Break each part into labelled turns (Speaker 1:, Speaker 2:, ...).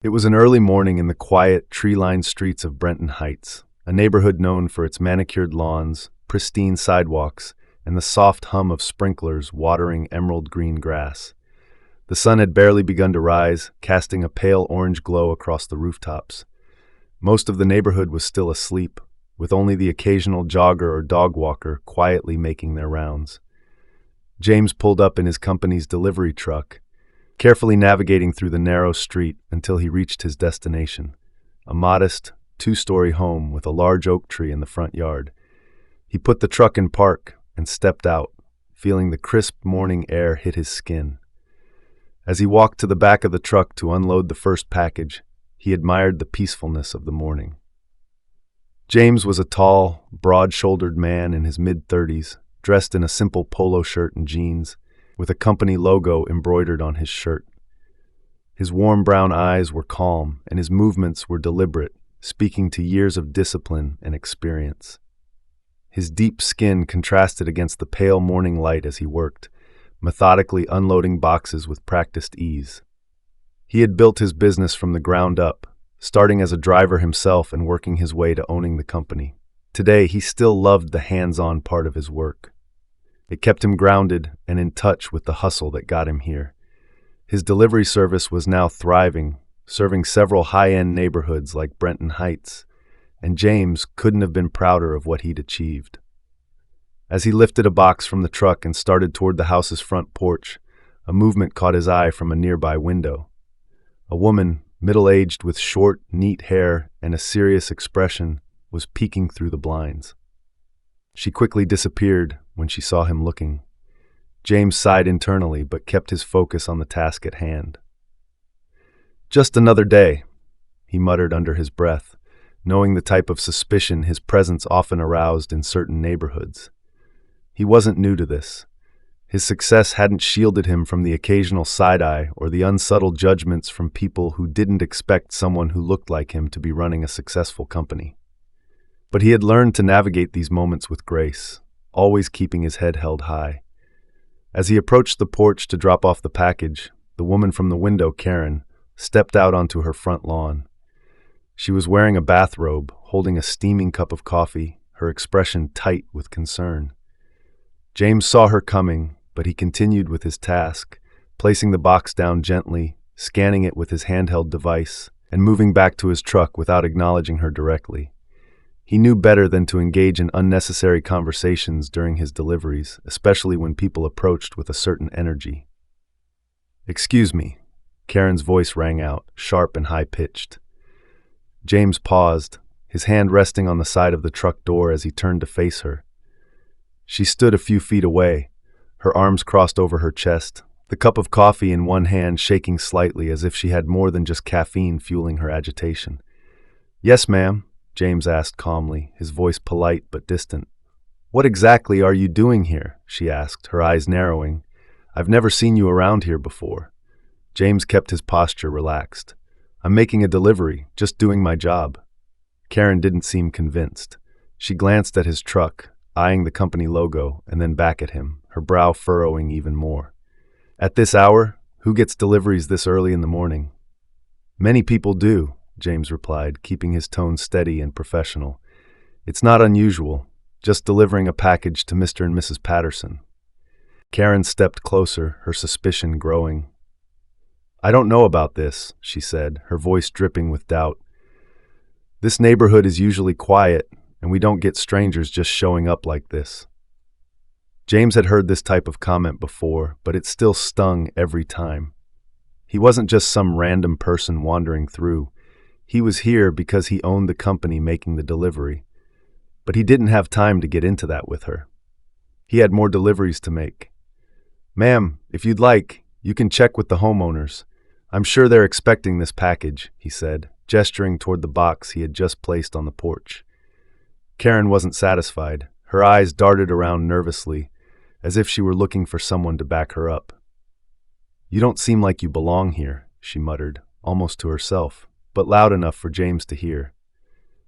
Speaker 1: It was an early morning in the quiet, tree-lined streets of Brenton Heights, a neighborhood known for its manicured lawns, pristine sidewalks, and the soft hum of sprinklers watering emerald green grass. The sun had barely begun to rise, casting a pale orange glow across the rooftops. Most of the neighborhood was still asleep, with only the occasional jogger or dog walker quietly making their rounds. James pulled up in his company's delivery truck, carefully navigating through the narrow street until he reached his destination, a modest, two-story home with a large oak tree in the front yard. He put the truck in park and stepped out, feeling the crisp morning air hit his skin. As he walked to the back of the truck to unload the first package, he admired the peacefulness of the morning. James was a tall, broad-shouldered man in his mid-30s, dressed in a simple polo shirt and jeans, with a company logo embroidered on his shirt. His warm brown eyes were calm, and his movements were deliberate, speaking to years of discipline and experience. His deep skin contrasted against the pale morning light as he worked, methodically unloading boxes with practiced ease. He had built his business from the ground up, starting as a driver himself and working his way to owning the company. Today, he still loved the hands-on part of his work. It kept him grounded and in touch with the hustle that got him here. His delivery service was now thriving, serving several high-end neighborhoods like Brenton Heights, and James couldn't have been prouder of what he'd achieved. As he lifted a box from the truck and started toward the house's front porch, a movement caught his eye from a nearby window. A woman, middle-aged with short, neat hair and a serious expression, was peeking through the blinds. She quickly disappeared when she saw him looking. James sighed internally but kept his focus on the task at hand. "Just another day," he muttered under his breath, knowing the type of suspicion his presence often aroused in certain neighborhoods. He wasn't new to this. His success hadn't shielded him from the occasional side-eye or the unsubtle judgments from people who didn't expect someone who looked like him to be running a successful company. But he had learned to navigate these moments with grace, always keeping his head held high. As he approached the porch to drop off the package, the woman from the window, Karen, stepped out onto her front lawn. She was wearing a bathrobe, holding a steaming cup of coffee, her expression tight with concern. James saw her coming, but he continued with his task, placing the box down gently, scanning it with his handheld device, and moving back to his truck without acknowledging her directly. He knew better than to engage in unnecessary conversations during his deliveries, especially when people approached with a certain energy. "Excuse me," Karen's voice rang out, sharp and high-pitched. James paused, his hand resting on the side of the truck door as he turned to face her. She stood a few feet away, her arms crossed over her chest, the cup of coffee in one hand shaking slightly as if she had more than just caffeine fueling her agitation. "Yes, ma'am," James asked calmly, his voice polite but distant. "What exactly are you doing here?" she asked, her eyes narrowing. "I've never seen you around here before." James kept his posture relaxed. "I'm making a delivery, just doing my job." Karen didn't seem convinced. She glanced at his truck, eyeing the company logo, and then back at him, her brow furrowing even more. "At this hour, who gets deliveries this early in the morning?" "Many people do," James replied, keeping his tone steady and professional. "It's not unusual, just delivering a package to Mr. and Mrs. Patterson." Karen stepped closer, her suspicion growing. "I don't know about this," she said, her voice dripping with doubt. "This neighborhood is usually quiet, and we don't get strangers just showing up like this." James had heard this type of comment before, but it still stung every time. He wasn't just some random person wandering through. He was here because he owned the company making the delivery. But he didn't have time to get into that with her. He had more deliveries to make. "Ma'am, if you'd like, you can check with the homeowners. I'm sure they're expecting this package," he said, gesturing toward the box he had just placed on the porch. Karen wasn't satisfied. Her eyes darted around nervously, as if she were looking for someone to back her up. "You don't seem like you belong here," she muttered, almost to herself, but loud enough for James to hear.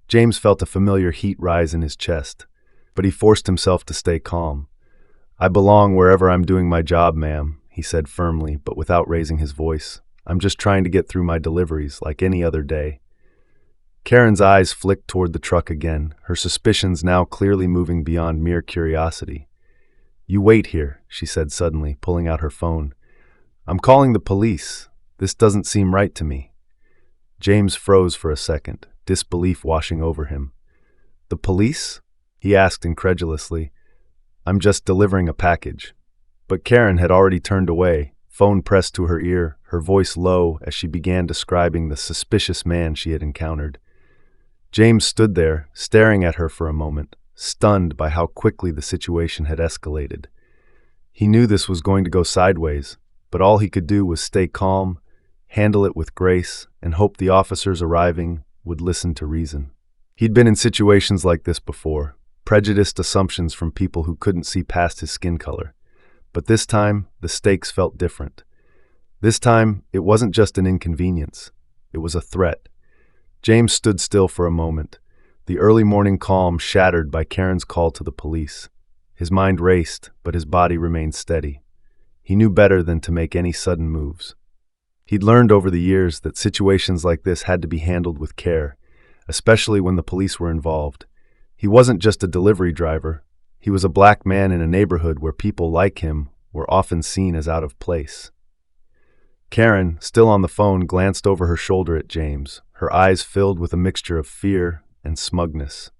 Speaker 1: James felt a familiar heat rise in his chest, but he forced himself to stay calm. "I belong wherever I'm doing my job, ma'am," he said firmly, but without raising his voice. I'm just trying to get through my deliveries like any other day." Karen's eyes flicked toward the truck again, her suspicions now clearly moving beyond mere curiosity. "You wait here," she said suddenly, pulling out her phone. "I'm calling the police. This doesn't seem right to me." James froze for a second, disbelief washing over him. "The police?" he asked incredulously. "I'm just delivering a package." But Karen had already turned away, phone pressed to her ear, her voice low as she began describing the suspicious man she had encountered. James stood there, staring at her for a moment, stunned by how quickly the situation had escalated. He knew this was going to go sideways, but all he could do was stay calm, handle it with grace, and hope the officers arriving would listen to reason. He'd been in situations like this before, prejudiced assumptions from people who couldn't see past his skin color. But this time, the stakes felt different. This time, it wasn't just an inconvenience. It was a threat. James stood still for a moment, the early morning calm shattered by Karen's call to the police. His mind raced, but his body remained steady. He knew better than to make any sudden moves. He'd learned over the years that situations like this had to be handled with care, especially when the police were involved. He wasn't just a delivery driver. He was a black man in a neighborhood where people like him were often seen as out of place. Karen, still on the phone, glanced over her shoulder at James, her eyes filled with a mixture of fear and smugness.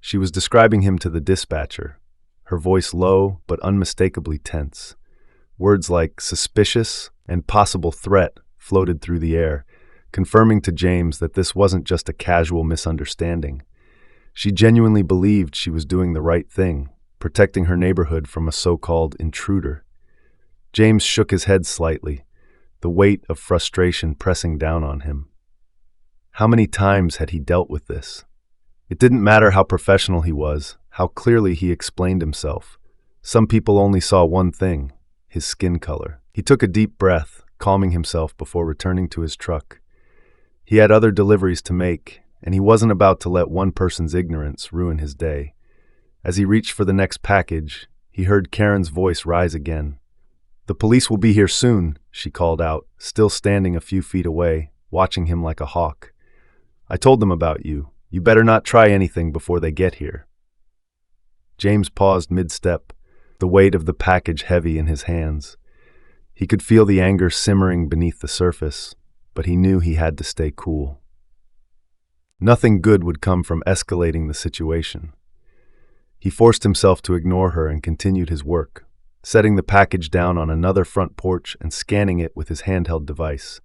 Speaker 1: She was describing him to the dispatcher, her voice low but unmistakably tense. Words like suspicious and possible threat floated through the air, confirming to James that this wasn't just a casual misunderstanding. She genuinely believed she was doing the right thing, protecting her neighborhood from a so-called intruder. James shook his head slightly, the weight of frustration pressing down on him. How many times had he dealt with this? It didn't matter how professional he was, how clearly he explained himself. Some people only saw one thing, his skin color. He took a deep breath, calming himself before returning to his truck. He had other deliveries to make, and he wasn't about to let one person's ignorance ruin his day. As he reached for the next package, he heard Karen's voice rise again. "The police will be here soon," she called out, still standing a few feet away, watching him like a hawk. "I told them about you. You better not try anything before they get here." James paused mid-step, the weight of the package heavy in his hands. He could feel the anger simmering beneath the surface, but he knew he had to stay cool. Nothing good would come from escalating the situation. He forced himself to ignore her and continued his work, setting the package down on another front porch and scanning it with his handheld device.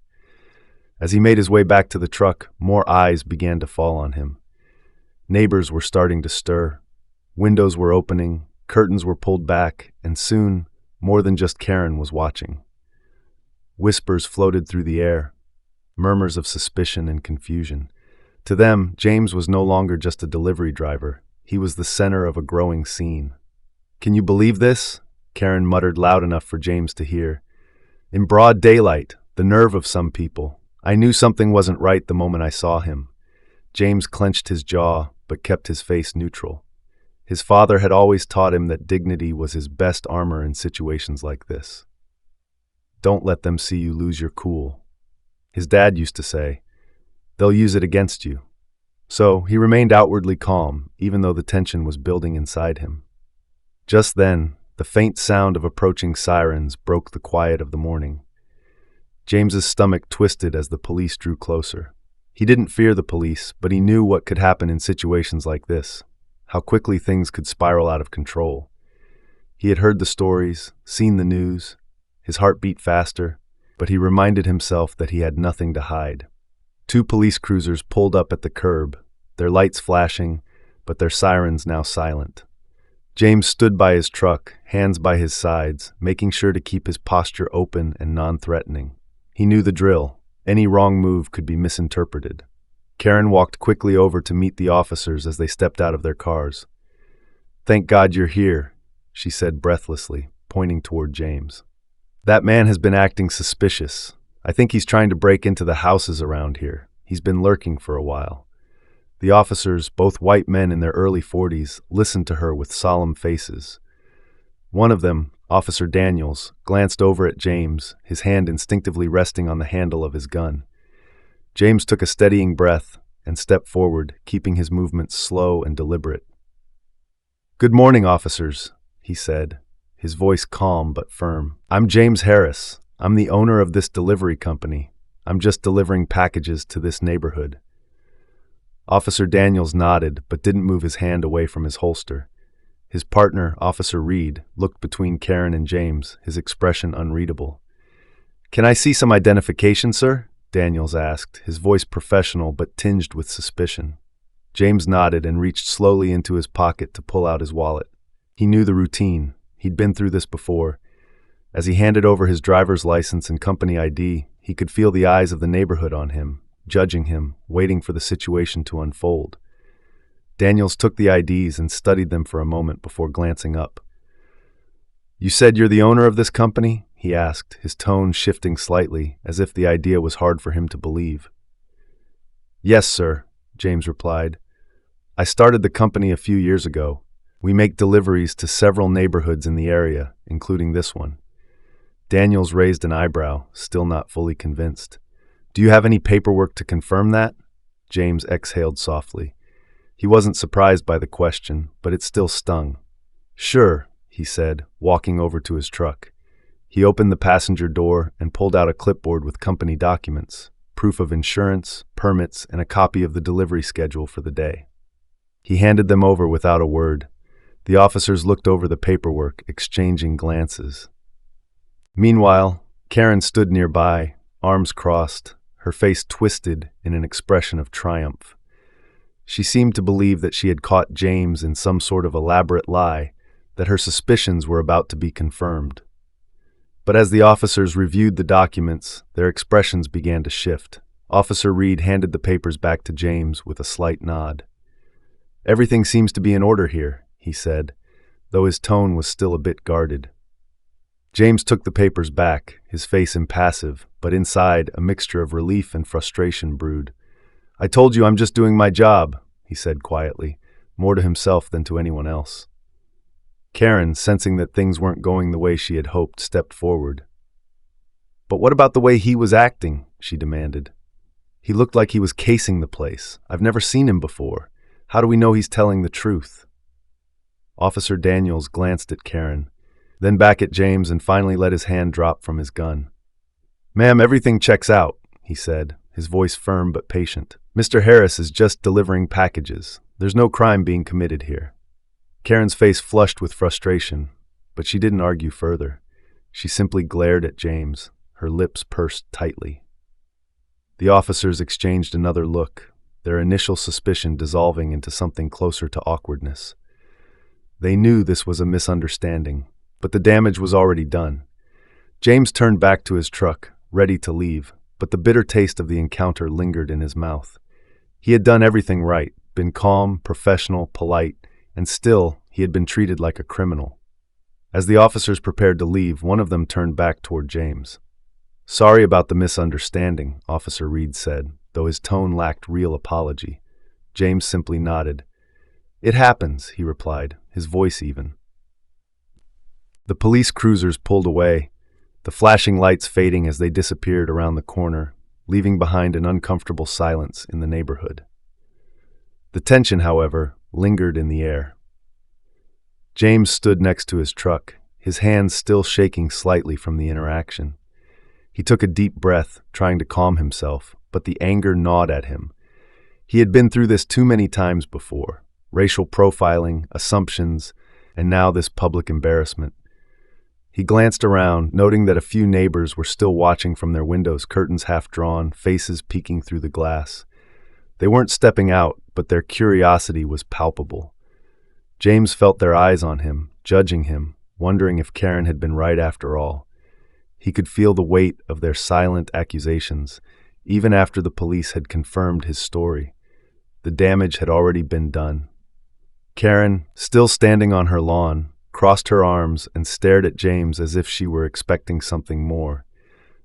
Speaker 1: As he made his way back to the truck, more eyes began to fall on him. Neighbors were starting to stir. Windows were opening, curtains were pulled back, and soon, more than just Karen was watching. Whispers floated through the air, murmurs of suspicion and confusion. To them, James was no longer just a delivery driver. He was the center of a growing scene. "Can you believe this?" Karen muttered loud enough for James to hear. "In broad daylight, the nerve of some people. I knew something wasn't right the moment I saw him." James clenched his jaw, but kept his face neutral. His father had always taught him that dignity was his best armor in situations like this. "Don't let them see you lose your cool." His dad used to say, "They'll use it against you." So he remained outwardly calm, even though the tension was building inside him. Just then, the faint sound of approaching sirens broke the quiet of the morning. James's stomach twisted as the police drew closer. He didn't fear the police, but he knew what could happen in situations like this, how quickly things could spiral out of control. He had heard the stories, seen the news. His heart beat faster, but he reminded himself that he had nothing to hide. 2 police cruisers pulled up at the curb, their lights flashing, but their sirens now silent. James stood by his truck, hands by his sides, making sure to keep his posture open and non-threatening. He knew the drill. Any wrong move could be misinterpreted. Karen walked quickly over to meet the officers as they stepped out of their cars. "Thank God you're here," she said breathlessly, pointing toward James. "That man has been acting suspicious. I think he's trying to break into the houses around here. He's been lurking for a while." The officers, both white men in their early 40s, listened to her with solemn faces. One of them, Officer Daniels glanced over at James, his hand instinctively resting on the handle of his gun. James took a steadying breath and stepped forward, keeping his movements slow and deliberate. "Good morning, officers," he said, his voice calm but firm. "I'm James Harris. I'm the owner of this delivery company. I'm just delivering packages to this neighborhood." Officer Daniels nodded but didn't move his hand away from his holster. His partner, Officer Reed, looked between Karen and James, his expression unreadable. "Can I see some identification, sir?" Daniels asked, his voice professional but tinged with suspicion. James nodded and reached slowly into his pocket to pull out his wallet. He knew the routine. He'd been through this before. As he handed over his driver's license and company ID, he could feel the eyes of the neighborhood on him, judging him, waiting for the situation to unfold. Daniels took the IDs and studied them for a moment before glancing up. "You said you're the owner of this company?" he asked, his tone shifting slightly, as if the idea was hard for him to believe. "Yes, sir," James replied. "I started the company a few years ago. We make deliveries to several neighborhoods in the area, including this one." Daniels raised an eyebrow, still not fully convinced. "Do you have any paperwork to confirm that?" James exhaled softly. He wasn't surprised by the question, but it still stung. "Sure," he said, walking over to his truck. He opened the passenger door and pulled out a clipboard with company documents, proof of insurance, permits, and a copy of the delivery schedule for the day. He handed them over without a word. The officers looked over the paperwork, exchanging glances. Meanwhile, Karen stood nearby, arms crossed, her face twisted in an expression of triumph. She seemed to believe that she had caught James in some sort of elaborate lie, that her suspicions were about to be confirmed. But as the officers reviewed the documents, their expressions began to shift. Officer Reed handed the papers back to James with a slight nod. "Everything seems to be in order here," he said, though his tone was still a bit guarded. James took the papers back, his face impassive, but inside a mixture of relief and frustration brewed. "I told you I'm just doing my job," he said quietly, more to himself than to anyone else. Karen, sensing that things weren't going the way she had hoped, stepped forward. "But what about the way he was acting?" she demanded. "He looked like he was casing the place. I've never seen him before. How do we know he's telling the truth?" Officer Daniels glanced at Karen, then back at James and finally let his hand drop from his gun. "Ma'am, everything checks out," he said, his voice firm but patient. "Mr. Harris is just delivering packages. There's no crime being committed here." Karen's face flushed with frustration, but she didn't argue further. She simply glared at James, her lips pursed tightly. The officers exchanged another look, their initial suspicion dissolving into something closer to awkwardness. They knew this was a misunderstanding, but the damage was already done. James turned back to his truck, ready to leave, but the bitter taste of the encounter lingered in his mouth. He had done everything right, been calm, professional, polite, and still he had been treated like a criminal. As the officers prepared to leave, one of them turned back toward James. "Sorry about the misunderstanding," Officer Reed said, though his tone lacked real apology. James simply nodded. "It happens," he replied, his voice even. The police cruisers pulled away, the flashing lights fading as they disappeared around the corner, leaving behind an uncomfortable silence in the neighborhood. The tension, however, lingered in the air. James stood next to his truck, his hands still shaking slightly from the interaction. He took a deep breath, trying to calm himself, but the anger gnawed at him. He had been through this too many times before: racial profiling, assumptions, and now this public embarrassment. He glanced around, noting that a few neighbors were still watching from their windows, curtains half drawn, faces peeking through the glass. They weren't stepping out, but their curiosity was palpable. James felt their eyes on him, judging him, wondering if Karen had been right after all. He could feel the weight of their silent accusations, even after the police had confirmed his story. The damage had already been done. Karen, still standing on her lawn, crossed her arms and stared at James as if she were expecting something more,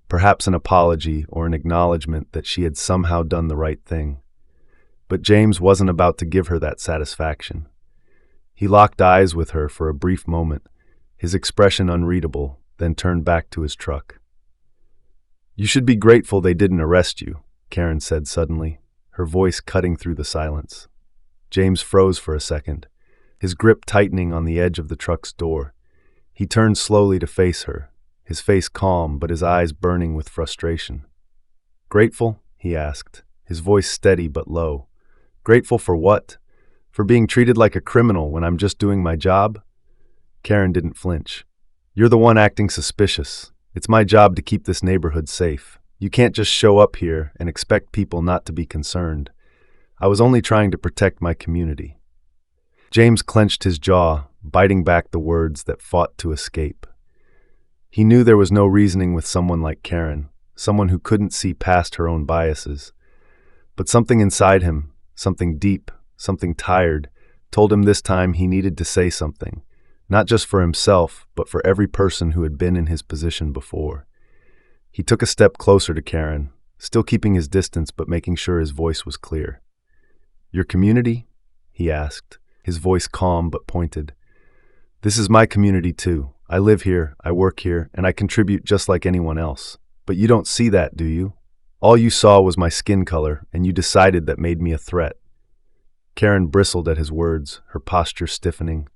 Speaker 1: perhaps an apology or an acknowledgement that she had somehow done the right thing. But James wasn't about to give her that satisfaction. He locked eyes with her for a brief moment, his expression unreadable, then turned back to his truck. "You should be grateful they didn't arrest you," Karen said suddenly, her voice cutting through the silence. James froze for a second, his grip tightening on the edge of the truck's door. He turned slowly to face her, his face calm but his eyes burning with frustration. "Grateful?" he asked, his voice steady but low. "Grateful for what? For being treated like a criminal when I'm just doing my job?" Karen didn't flinch. "You're the one acting suspicious. It's my job to keep this neighborhood safe. You can't just show up here and expect people not to be concerned. I was only trying to protect my community." James clenched his jaw, biting back the words that fought to escape. He knew there was no reasoning with someone like Karen, someone who couldn't see past her own biases. But something inside him, something deep, something tired, told him this time he needed to say something, not just for himself, but for every person who had been in his position before. He took a step closer to Karen, still keeping his distance but making sure his voice was clear. "Your community?" he asked, his voice calm but pointed. "This is my community too. I live here, I work here, and I contribute just like anyone else. But you don't see that, do you? All you saw was my skin color, and you decided that made me a threat." Karen bristled at his words, her posture stiffening.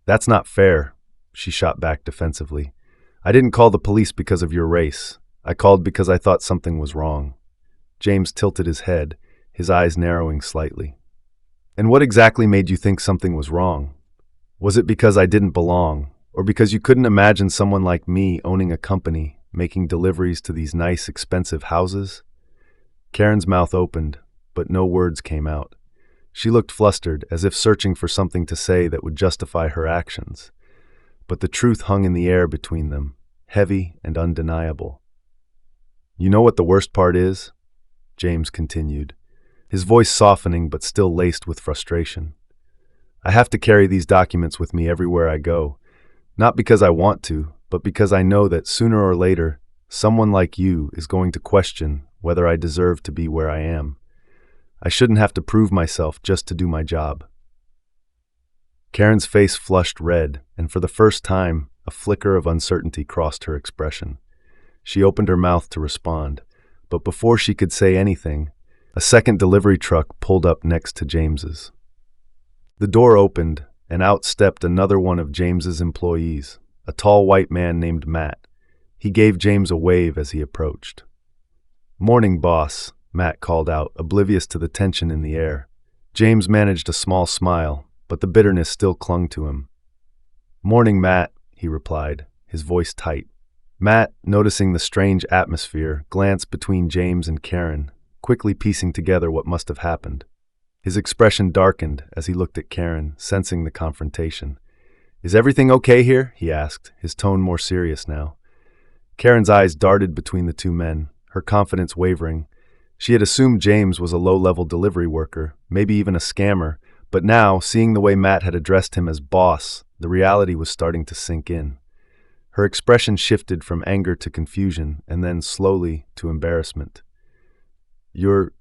Speaker 1: "That's not fair," she shot back defensively. "I didn't call the police because of your race. I called because I thought something was wrong." James tilted his head, his eyes narrowing slightly. "And what exactly made you think something was wrong? Was it because I didn't belong, or because you couldn't imagine someone like me owning a company, making deliveries to these nice, expensive houses?" Karen's mouth opened, but no words came out. She looked flustered, as if searching for something to say that would justify her actions. But the truth hung in the air between them, heavy and undeniable. "You know what the worst part is?" James continued, his voice softening but still laced with frustration. "I have to carry these documents with me everywhere I go, not because I want to, but because I know that sooner or later, someone like you is going to question whether I deserve to be where I am. I shouldn't have to prove myself just to do my job." Karen's face flushed red, and for the first time, a flicker of uncertainty crossed her expression. She opened her mouth to respond, but before she could say anything, a second delivery truck pulled up next to James's. The door opened, and out stepped another one of James's employees, a tall white man named Matt. He gave James a wave as he approached. "Morning, boss," Matt called out, oblivious to the tension in the air. James managed a small smile, but the bitterness still clung to him. "Morning, Matt," he replied, his voice tight. Matt, noticing the strange atmosphere, glanced between James and Karen, quickly piecing together what must have happened. His expression darkened as he looked at Karen, sensing the confrontation. "Is everything okay here?" he asked, his tone more serious now. Karen's eyes darted between the two men, her confidence wavering. She had assumed James was a low-level delivery worker, maybe even a scammer, but now, seeing the way Matt had addressed him as boss, the reality was starting to sink in. Her expression shifted from anger to confusion, and then slowly to embarrassment. "You're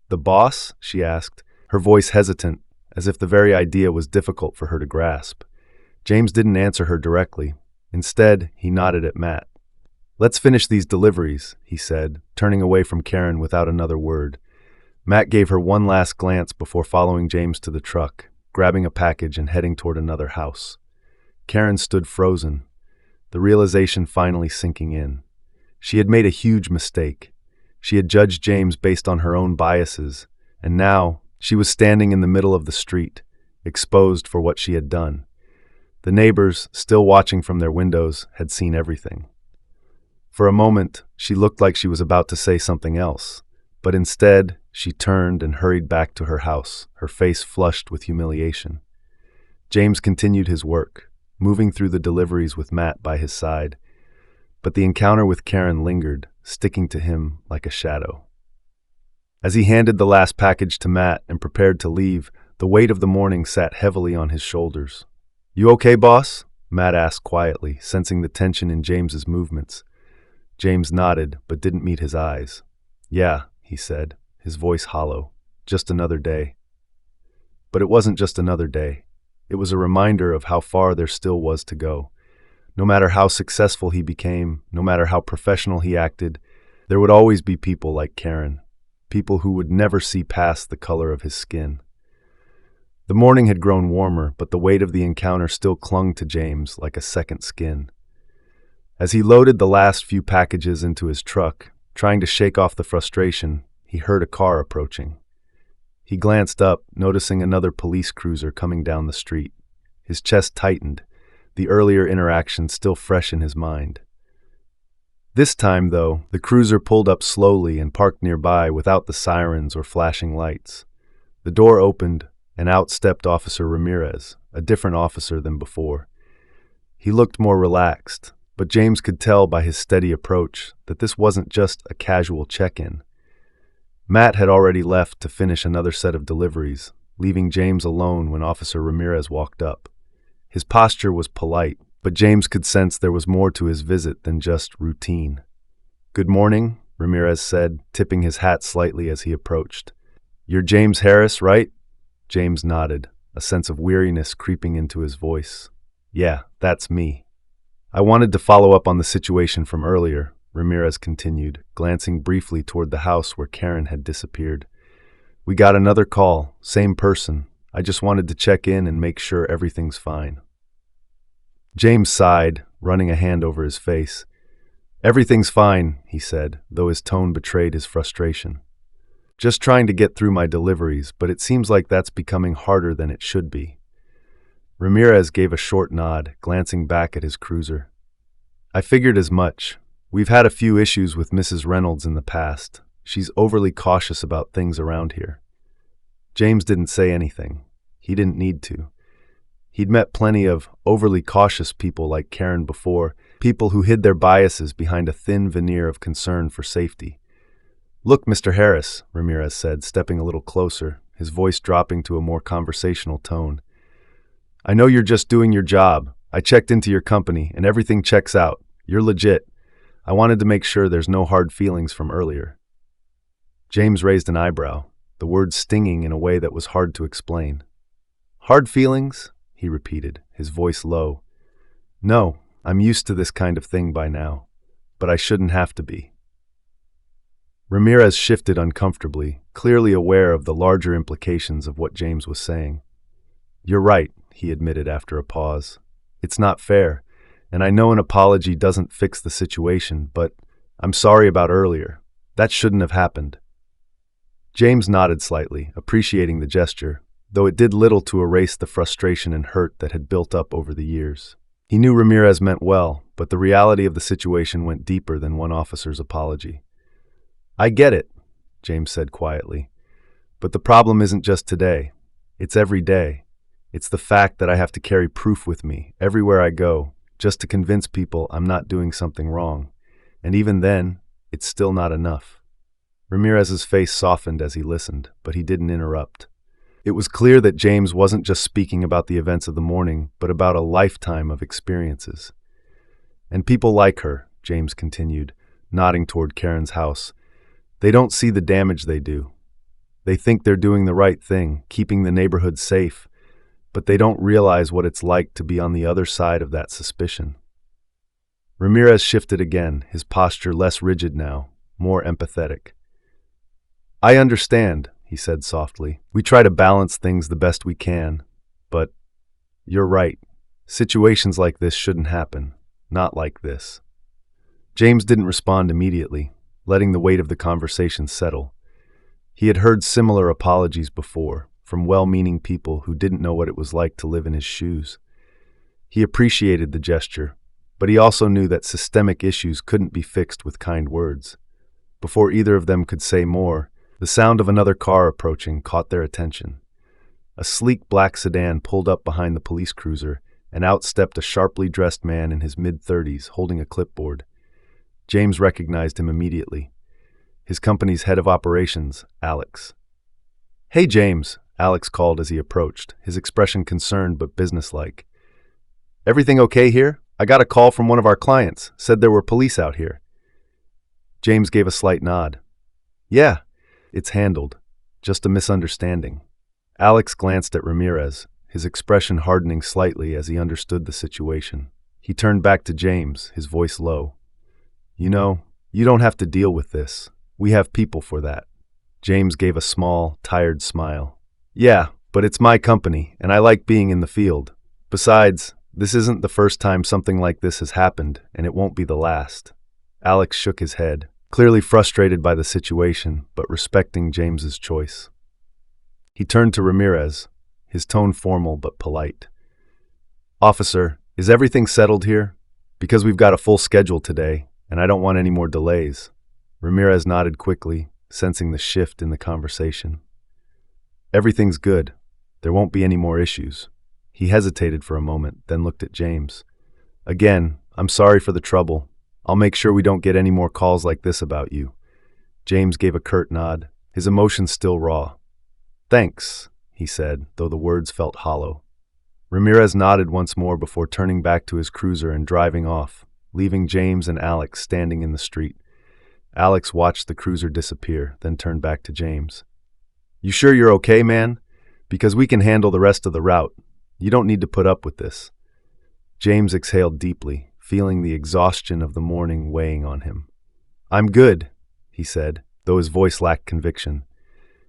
Speaker 1: the boss?" she asked, her voice hesitant, as if the very idea was difficult for her to grasp. James didn't answer her directly. Instead, he nodded at Matt. "Let's finish these deliveries," he said, turning away from Karen without another word. Matt gave her one last glance before following James to the truck, grabbing a package and heading toward another house. Karen stood frozen, the realization finally sinking in. She had made a huge mistake. She had judged James based on her own biases, and now she was standing in the middle of the street, exposed for what she had done. The neighbors, still watching from their windows, had seen everything. For a moment, she looked like she was about to say something else, but instead, she turned and hurried back to her house, her face flushed with humiliation. James continued his work, moving through the deliveries with Matt by his side, but the encounter with Karen lingered, sticking to him like a shadow. As he handed the last package to Matt and prepared to leave, the weight of the morning sat heavily on his shoulders. "You okay, boss?" Matt asked quietly, sensing the tension in James's movements. James nodded, but didn't meet his eyes. "Yeah," he said, his voice hollow. "Just another day." But it wasn't just another day. It was a reminder of how far there still was to go. No matter how successful he became, no matter how professional he acted, there would always be people like Karen, people who would never see past the color of his skin. The morning had grown warmer, but the weight of the encounter still clung to James like a second skin. As he loaded the last few packages into his truck, trying to shake off the frustration, he heard a car approaching. He glanced up, noticing another police cruiser coming down the street. His chest tightened, the earlier interaction still fresh in his mind. This time, though, the cruiser pulled up slowly and parked nearby without the sirens or flashing lights. The door opened, and out stepped Officer Ramirez, a different officer than before. He looked more relaxed, but James could tell by his steady approach that this wasn't just a casual check-in. Matt had already left to finish another set of deliveries, leaving James alone when Officer Ramirez walked up. His posture was polite, but James could sense there was more to his visit than just routine. "Good morning," Ramirez said, tipping his hat slightly as he approached. "You're James Harris, right?" James nodded, a sense of weariness creeping into his voice. "Yeah, that's me." "I wanted to follow up on the situation from earlier," Ramirez continued, glancing briefly toward the house where Karen had disappeared. "We got another call, same person. I just wanted to check in and make sure everything's fine." James sighed, running a hand over his face. "Everything's fine," he said, though his tone betrayed his frustration. "Just trying to get through my deliveries, but it seems like that's becoming harder than it should be." Ramirez gave a short nod, glancing back at his cruiser. "I figured as much. We've had a few issues with Mrs. Reynolds in the past. She's overly cautious about things around here." James didn't say anything. He didn't need to. He'd met plenty of overly cautious people like Karen before, people who hid their biases behind a thin veneer of concern for safety. "Look, Mr. Harris," Ramirez said, stepping a little closer, his voice dropping to a more conversational tone. "I know you're just doing your job. I checked into your company, and everything checks out. You're legit. I wanted to make sure there's no hard feelings from earlier." James raised an eyebrow, the words stinging in a way that was hard to explain. "Hard feelings?" he repeated, his voice low. "No, I'm used to this kind of thing by now, but I shouldn't have to be." Ramirez shifted uncomfortably, clearly aware of the larger implications of what James was saying. "You're right," he admitted after a pause. "It's not fair, and I know an apology doesn't fix the situation, but I'm sorry about earlier. That shouldn't have happened." James nodded slightly, appreciating the gesture, though it did little to erase the frustration and hurt that had built up over the years. He knew Ramirez meant well, but the reality of the situation went deeper than one officer's apology. "I get it," James said quietly, "but the problem isn't just today. It's every day. It's the fact that I have to carry proof with me everywhere I go, just to convince people I'm not doing something wrong. And even then, it's still not enough." Ramirez's face softened as he listened, but he didn't interrupt. It was clear that James wasn't just speaking about the events of the morning, but about a lifetime of experiences. "And people like her," James continued, nodding toward Karen's house. "They don't see the damage they do. They think they're doing the right thing, keeping the neighborhood safe, but they don't realize what it's like to be on the other side of that suspicion." Ramirez shifted again, his posture less rigid now, more empathetic. "I understand," he said softly. "We try to balance things the best we can, but you're right. Situations like this shouldn't happen. Not like this." James didn't respond immediately, letting the weight of the conversation settle. He had heard similar apologies before, from well-meaning people who didn't know what it was like to live in his shoes. He appreciated the gesture, but he also knew that systemic issues couldn't be fixed with kind words. Before either of them could say more, the sound of another car approaching caught their attention. A sleek black sedan pulled up behind the police cruiser, and out stepped a sharply dressed man in his mid-30s holding a clipboard. James recognized him immediately. His company's head of operations, Alex. "Hey, James," Alex called as he approached, his expression concerned but businesslike. "Everything okay here? I got a call from one of our clients, said there were police out here." James gave a slight nod. "Yeah, it's handled. Just a misunderstanding." Alex glanced at Ramirez, his expression hardening slightly as he understood the situation. He turned back to James, his voice low. You know, you don't have to deal with this. We have people for that. James gave a small, tired smile. Yeah, but it's my company, and I like being in the field. Besides, this isn't the first time something like this has happened, and it won't be the last. Alex shook his head, clearly frustrated by the situation, but respecting James's choice. He turned to Ramirez, his tone formal but polite. Officer, is everything settled here? Because we've got a full schedule today, and I don't want any more delays. Ramirez nodded quickly, sensing the shift in the conversation. Everything's good. There won't be any more issues. He hesitated for a moment, then looked at James. Again, I'm sorry for the trouble. I'll make sure we don't get any more calls like this about you. James gave a curt nod, his emotions still raw. Thanks, he said, though the words felt hollow. Ramirez nodded once more before turning back to his cruiser and driving off, leaving James and Alex standing in the street. Alex watched the cruiser disappear, then turned back to James. You sure you're okay, man? Because we can handle the rest of the route. You don't need to put up with this. James exhaled deeply, feeling the exhaustion of the morning weighing on him. I'm good, he said, though his voice lacked conviction.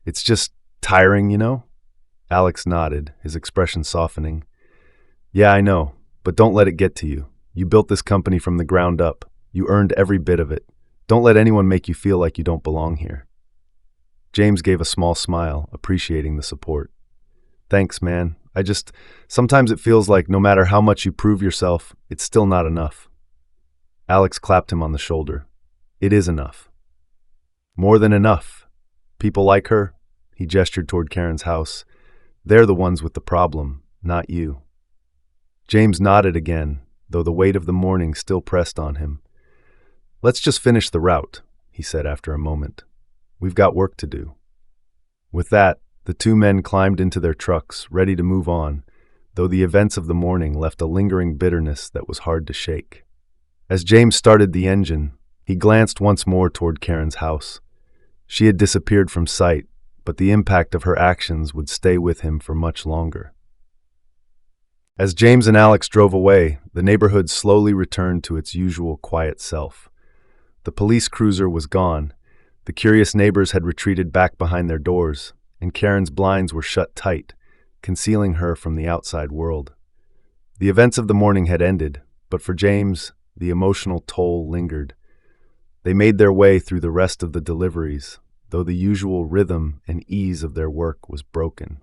Speaker 1: It's just tiring, you know? Alex nodded, his expression softening. Yeah, I know, but don't let it get to you. You built this company from the ground up. You earned every bit of it. Don't let anyone make you feel like you don't belong here. James gave a small smile, appreciating the support. Thanks, man. Sometimes it feels like no matter how much you prove yourself, it's still not enough. Alex clapped him on the shoulder. It is enough. More than enough. People like her, he gestured toward Karen's house. They're the ones with the problem, not you. James nodded again, though the weight of the morning still pressed on him. Let's just finish the route, he said after a moment. We've got work to do. With that, the two men climbed into their trucks, ready to move on, though the events of the morning left a lingering bitterness that was hard to shake. As James started the engine, he glanced once more toward Karen's house. She had disappeared from sight, but the impact of her actions would stay with him for much longer. As James and Alex drove away, the neighborhood slowly returned to its usual quiet self. The police cruiser was gone, the curious neighbors had retreated back behind their doors, and Karen's blinds were shut tight, concealing her from the outside world. The events of the morning had ended, but for James, the emotional toll lingered. They made their way through the rest of the deliveries, though the usual rhythm and ease of their work was broken.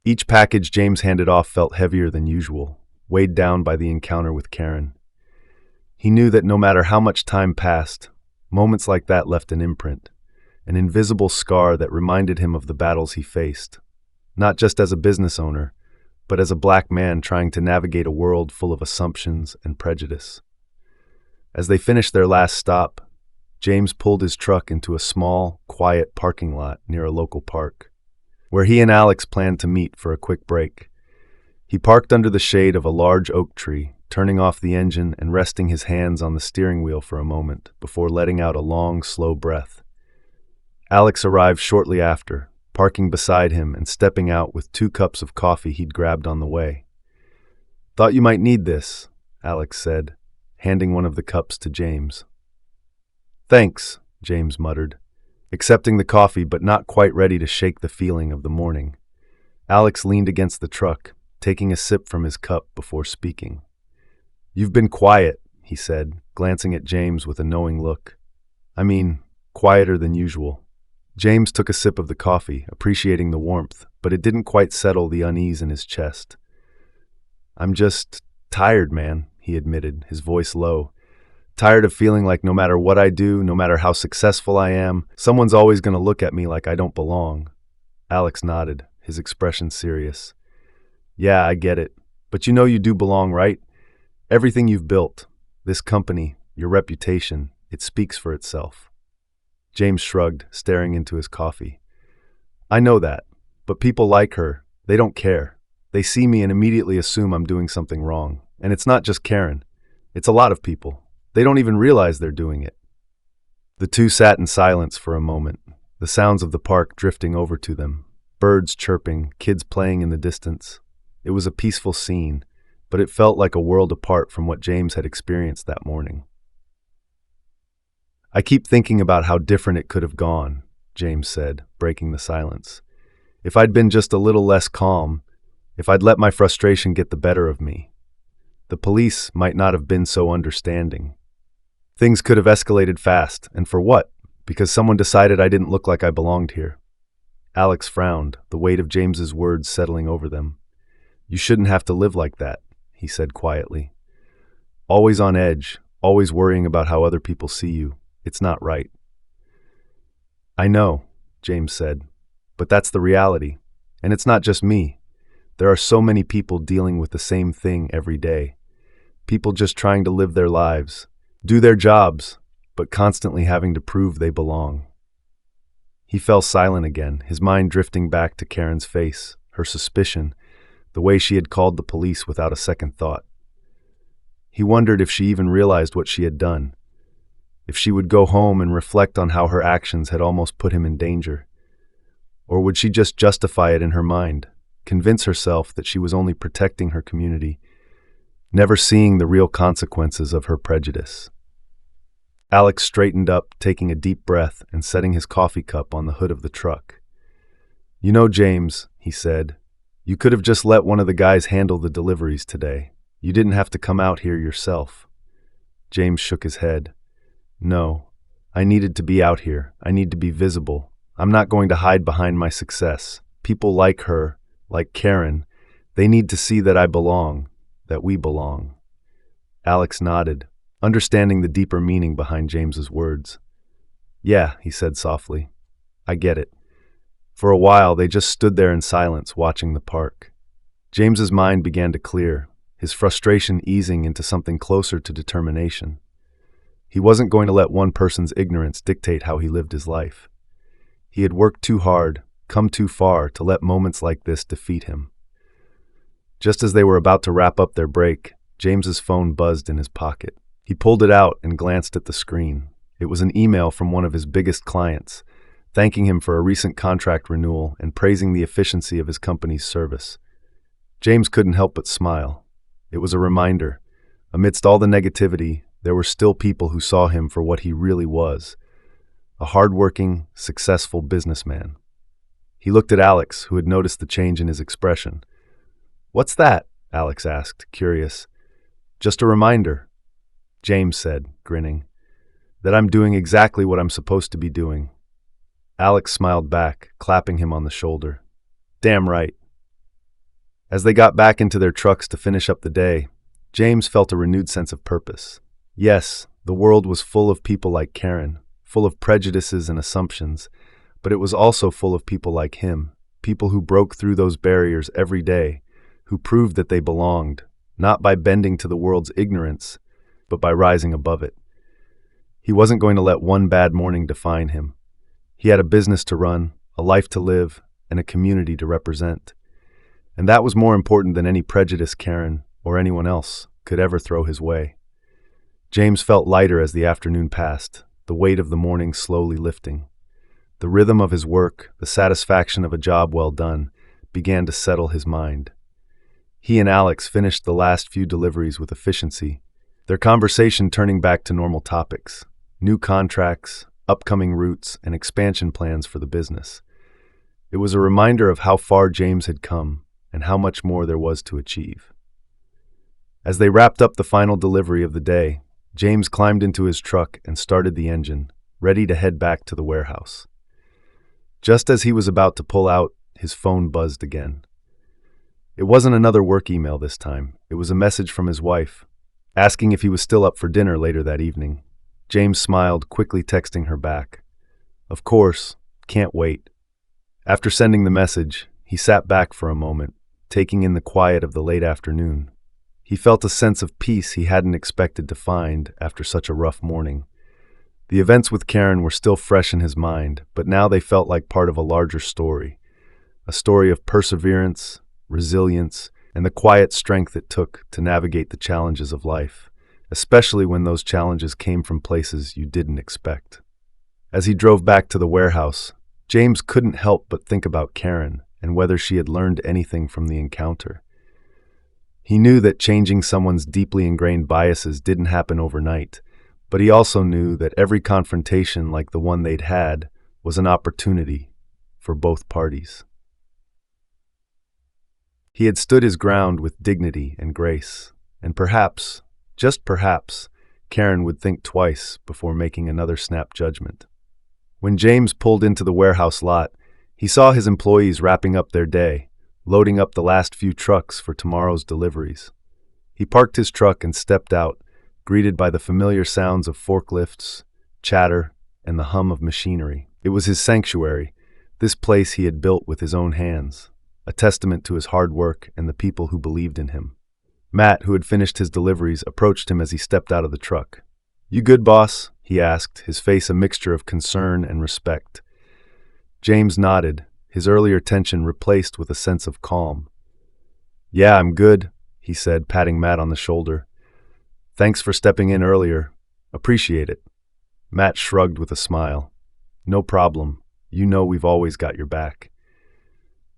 Speaker 1: Each package James handed off felt heavier than usual, weighed down by the encounter with Karen. He knew that no matter how much time passed, moments like that left an imprint, an invisible scar that reminded him of the battles he faced, not just as a business owner, but as a black man trying to navigate a world full of assumptions and prejudice. As they finished their last stop, James pulled his truck into a small, quiet parking lot near a local park, where he and Alex planned to meet for a quick break. He parked under the shade of a large oak tree, turning off the engine and resting his hands on the steering wheel for a moment before letting out a long, slow breath. Alex arrived shortly after, parking beside him and stepping out with 2 cups of coffee he'd grabbed on the way. Thought you might need this, Alex said, handing one of the cups to James. Thanks, James muttered, accepting the coffee but not quite ready to shake the feeling of the morning. Alex leaned against the truck, taking a sip from his cup before speaking. You've been quiet, he said, glancing at James with a knowing look. I mean, quieter than usual. James took a sip of the coffee, appreciating the warmth, but it didn't quite settle the unease in his chest. I'm just tired, man, he admitted, his voice low. Tired of feeling like no matter what I do, no matter how successful I am, someone's always going to look at me like I don't belong. Alex nodded, his expression serious. Yeah, I get it. But you know you do belong, right? Everything you've built, this company, your reputation, it speaks for itself. James shrugged, staring into his coffee. I know that, but people like her, they don't care. They see me and immediately assume I'm doing something wrong. And it's not just Karen. It's a lot of people. They don't even realize they're doing it. The two sat in silence for a moment, the sounds of the park drifting over to them, birds chirping, kids playing in the distance. It was a peaceful scene, but it felt like a world apart from what James had experienced that morning. "I keep thinking about how different it could have gone," James said, breaking the silence. "If I'd been just a little less calm, if I'd let my frustration get the better of me. The police might not have been so understanding. Things could have escalated fast, and for what? Because someone decided I didn't look like I belonged here." Alex frowned, the weight of James's words settling over them. "You shouldn't have to live like that," he said quietly. "Always on edge, always worrying about how other people see you. It's not right." "I know," James said, "but that's the reality. And it's not just me. There are so many people dealing with the same thing every day. People just trying to live their lives, do their jobs, but constantly having to prove they belong." He fell silent again, his mind drifting back to Karen's face, her suspicion, the way she had called the police without a second thought. He wondered if she even realized what she had done, if she would go home and reflect on how her actions had almost put him in danger. Or would she just justify it in her mind, convince herself that she was only protecting her community, never seeing the real consequences of her prejudice? Alex straightened up, taking a deep breath and setting his coffee cup on the hood of the truck. "You know, James," he said, "you could have just let one of the guys handle the deliveries today. You didn't have to come out here yourself." James shook his head. "No, I needed to be out here. I need to be visible. I'm not going to hide behind my success. People like her, like Karen, they need to see that I belong, that we belong." Alex nodded, understanding the deeper meaning behind James's words. "Yeah," he said softly, "I get it." For a while, they just stood there in silence, watching the park. James's mind began to clear, his frustration easing into something closer to determination. He wasn't going to let one person's ignorance dictate how he lived his life. He had worked too hard, come too far to let moments like this defeat him. Just as they were about to wrap up their break, James's phone buzzed in his pocket. He pulled it out and glanced at the screen. It was an email from one of his biggest clients, thanking him for a recent contract renewal and praising the efficiency of his company's service. James couldn't help but smile. It was a reminder. Amidst all the negativity, there were still people who saw him for what he really was, a hard-working, successful businessman. He looked at Alex, who had noticed the change in his expression. "What's that?" Alex asked, curious. "Just a reminder," James said, grinning, "that I'm doing exactly what I'm supposed to be doing." Alex smiled back, clapping him on the shoulder. "Damn right." As they got back into their trucks to finish up the day, James felt a renewed sense of purpose. Yes, the world was full of people like Karen, full of prejudices and assumptions, but it was also full of people like him, people who broke through those barriers every day, who proved that they belonged, not by bending to the world's ignorance, but by rising above it. He wasn't going to let one bad morning define him. He had a business to run, a life to live, and a community to represent. And that was more important than any prejudice Karen, or anyone else, could ever throw his way. James felt lighter as the afternoon passed, the weight of the morning slowly lifting. The rhythm of his work, the satisfaction of a job well done, began to settle his mind. He and Alex finished the last few deliveries with efficiency, their conversation turning back to normal topics, new contracts, upcoming routes, and expansion plans for the business. It was a reminder of how far James had come and how much more there was to achieve. As they wrapped up the final delivery of the day, James climbed into his truck and started the engine, ready to head back to the warehouse. Just as he was about to pull out, his phone buzzed again. It wasn't another work email this time. It was a message from his wife, asking if he was still up for dinner later that evening. James smiled, quickly texting her back. "Of course, can't wait." After sending the message, he sat back for a moment, taking in the quiet of the late afternoon. He felt a sense of peace he hadn't expected to find after such a rough morning. The events with Karen were still fresh in his mind, but now they felt like part of a larger story. A story of perseverance, resilience, and the quiet strength it took to navigate the challenges of life, especially when those challenges came from places you didn't expect. As he drove back to the warehouse, James couldn't help but think about Karen and whether she had learned anything from the encounter. He knew that changing someone's deeply ingrained biases didn't happen overnight, but he also knew that every confrontation like the one they'd had was an opportunity for both parties. He had stood his ground with dignity and grace, and perhaps, just perhaps, Karen would think twice before making another snap judgment. When James pulled into the warehouse lot, he saw his employees wrapping up their day, loading up the last few trucks for tomorrow's deliveries. He parked his truck and stepped out, greeted by the familiar sounds of forklifts, chatter, and the hum of machinery. It was his sanctuary, this place he had built with his own hands, a testament to his hard work and the people who believed in him. Matt, who had finished his deliveries, approached him as he stepped out of the truck. "You good, boss?" he asked, his face a mixture of concern and respect. James nodded, his earlier tension replaced with a sense of calm. "Yeah, I'm good," he said, patting Matt on the shoulder. "Thanks for stepping in earlier. Appreciate it." Matt shrugged with a smile. "No problem. You know we've always got your back."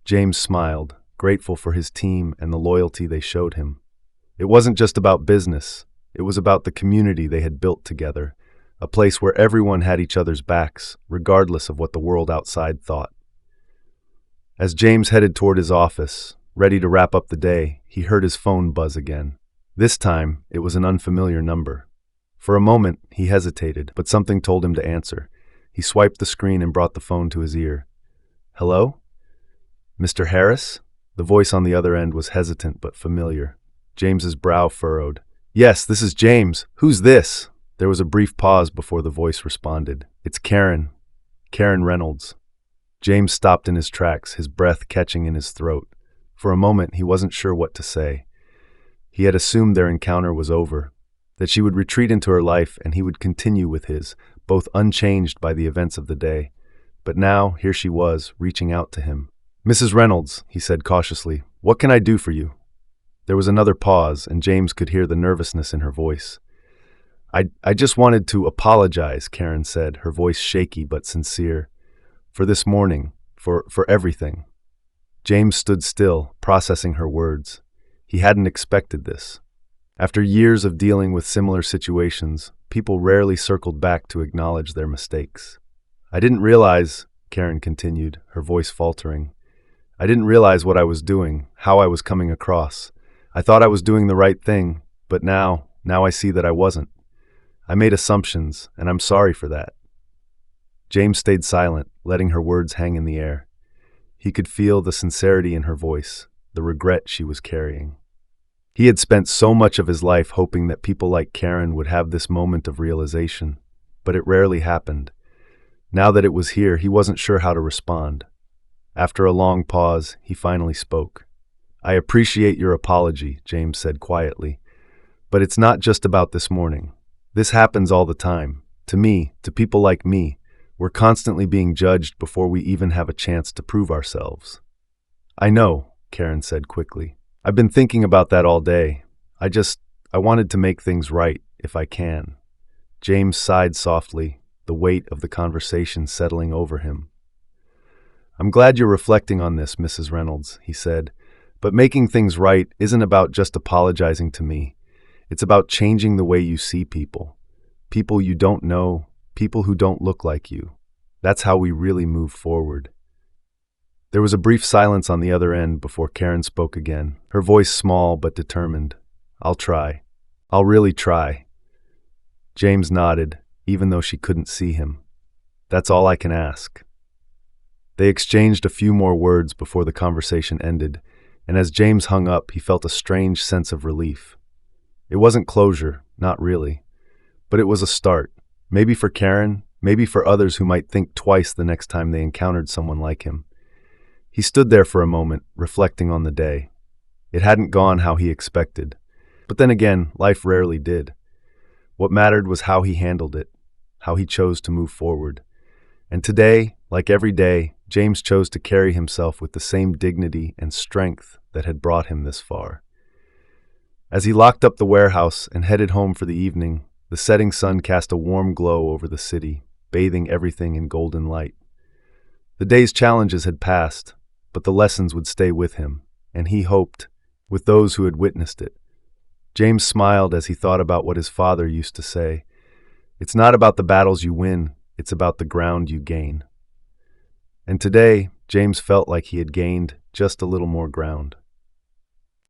Speaker 1: James smiled, grateful for his team and the loyalty they showed him. It wasn't just about business. It was about the community they had built together, a place where everyone had each other's backs, regardless of what the world outside thought. As James headed toward his office, ready to wrap up the day, he heard his phone buzz again. This time, it was an unfamiliar number. For a moment, he hesitated, but something told him to answer. He swiped the screen and brought the phone to his ear. "Hello? Mr. Harris?" The voice on the other end was hesitant but familiar. James's brow furrowed. "Yes, this is James. Who's this?" There was a brief pause before the voice responded. "It's Karen. Karen Reynolds." James stopped in his tracks, his breath catching in his throat. For a moment, he wasn't sure what to say. He had assumed their encounter was over, that she would retreat into her life and he would continue with his, both unchanged by the events of the day. But now, here she was, reaching out to him. "Mrs. Reynolds," he said cautiously, "what can I do for you?" There was another pause, and James could hear the nervousness in her voice. I just wanted to apologize," Karen said, her voice shaky but sincere. "For this morning, for everything." James stood still, processing her words. He hadn't expected this. After years of dealing with similar situations, people rarely circled back to acknowledge their mistakes. "I didn't realize," Karen continued, her voice faltering, "I didn't realize what I was doing, how I was coming across. I thought I was doing the right thing, but now I see that I wasn't. I made assumptions, and I'm sorry for that." James stayed silent, letting her words hang in the air. He could feel the sincerity in her voice, the regret she was carrying. He had spent so much of his life hoping that people like Karen would have this moment of realization, but it rarely happened. Now that it was here, he wasn't sure how to respond. After a long pause, he finally spoke. "I appreciate your apology," James said quietly, "but it's not just about this morning. This happens all the time. To me, to people like me, we're constantly being judged before we even have a chance to prove ourselves." "I know," Karen said quickly. "I've been thinking about that all day. I wanted to make things right, if I can." James sighed softly, the weight of the conversation settling over him. "I'm glad you're reflecting on this, Mrs. Reynolds," he said, "but making things right isn't about just apologizing to me. It's about changing the way you see people. People you don't know, people who don't look like you. That's how we really move forward." There was a brief silence on the other end before Karen spoke again, her voice small but determined. "I'll try. I'll really try." James nodded, even though she couldn't see him. "That's all I can ask." They exchanged a few more words before the conversation ended, and as James hung up, he felt a strange sense of relief. It wasn't closure, not really, but it was a start, maybe for Karen, maybe for others who might think twice the next time they encountered someone like him. He stood there for a moment, reflecting on the day. It hadn't gone how he expected, but then again, life rarely did. What mattered was how he handled it, how he chose to move forward. And today, like every day, James chose to carry himself with the same dignity and strength that had brought him this far. As he locked up the warehouse and headed home for the evening, the setting sun cast a warm glow over the city, bathing everything in golden light. The day's challenges had passed, but the lessons would stay with him, and he hoped, with those who had witnessed it. James smiled as he thought about what his father used to say. It's not about the battles you win, it's about the ground you gain. And today, James felt like he had gained just a little more ground.